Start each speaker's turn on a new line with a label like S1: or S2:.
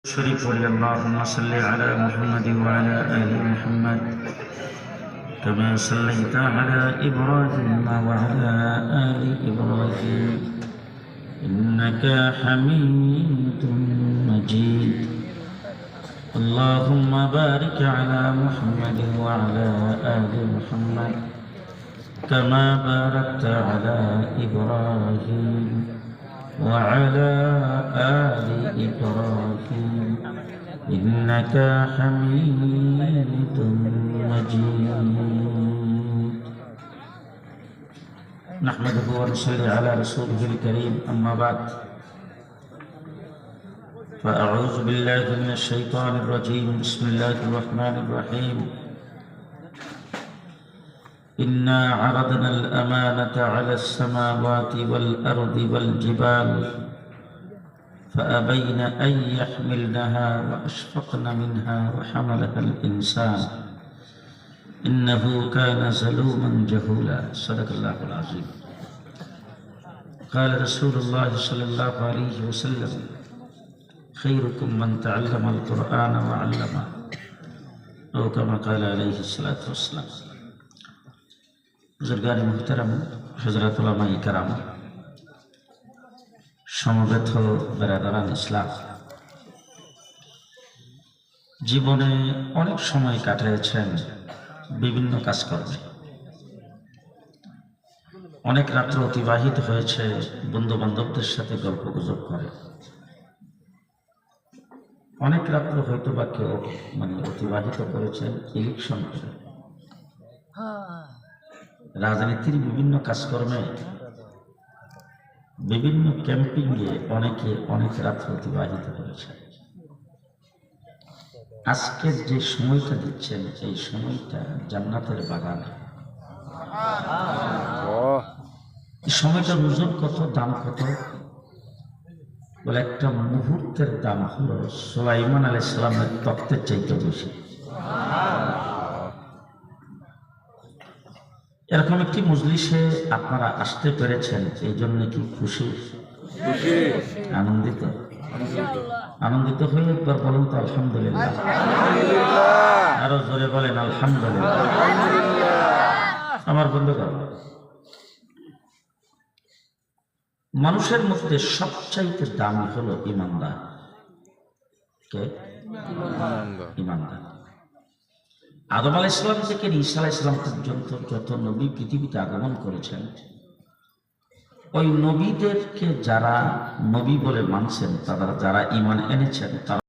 S1: شريف ولي اللهم صل على محمد وعلى آل محمد كما صليت على إبراهيم وعلى آل إبراهيم إنك حميد مجيد. اللهم بارك على محمد وعلى آل محمد كما باركت على إبراهيم وعلى آل إبراهيم إنك حميد مجيد. نحمده ونصلي على رسوله الكريم، أما بعد، فأعوذ بالله من الشيطان الرجيم. بسم الله الرحمن الرحيم. إنا عرضنا الأمانة على السماوات والأرض والجبال فأبين أن يحملنها وأشفقن منها وحملها الإنسان إنه كان ظلوما جهولا. صدق الله العظيم. قال رسول الله صلى الله عليه وسلم: خيركم من تعلم القرآن وعلمه، أو كما قال عليه الصلاة والسلام. বুজুর্গান মুহতারাম, হযরত উলামায়ে কেরাম, সমবেত বেরাদারান ইসলাম, জীবনে অনেক সময় কাটিয়েছেন বিভিন্ন কাজকর্মে। অনেক রাত্র অতিবাহিত হয়েছে বন্ধু বান্ধবদের সাথে গল্প গুজব করে। অনেক রাত্র হয়তো বা কেউ অতিবাহিত করেছেন ইলেকশন করে। রাজনীতির বিভিন্ন কাজকর্মে, বিভিন্ন ক্যাম্পিংয়ে অনেকে অনেক রাত্র অতিবাহিত করেছে। আজকের যে সময়টা দিচ্ছেন, এই সময়টা জান্নাতের বাগান। এই সময়টার ওজন কত, দাম কত? বলে একটা মুহূর্তের দাম হলো সুলাইমান আলাইহিস সালামের তখ্তের চাইতে বেশি। এরকম একটি মজলিসে আপনারা আসতে পেরেছেন, এই জন্য কি খুশি? আনন্দিত? আনন্দিত হয়ে একবার বলুন তো আলহামদুলিল্লাহ। আরো জোরে বলেন আলহামদুলিল্লাহ। আমার বন্ধুগণ, মানুষের মধ্যে সবচাইতে দামি হলো ইমানদার। কে? ইমানদার। আদম আলাইহিস সালাম থেকে ঈসা আলাইহিস সালাম পর্যন্ত যত নবী পৃথিবীতে আগমন করেছেন, ওই নবীদেরকে যারা নবী বলে মানছেন, তারা যারা ঈমান এনেছেন, তারা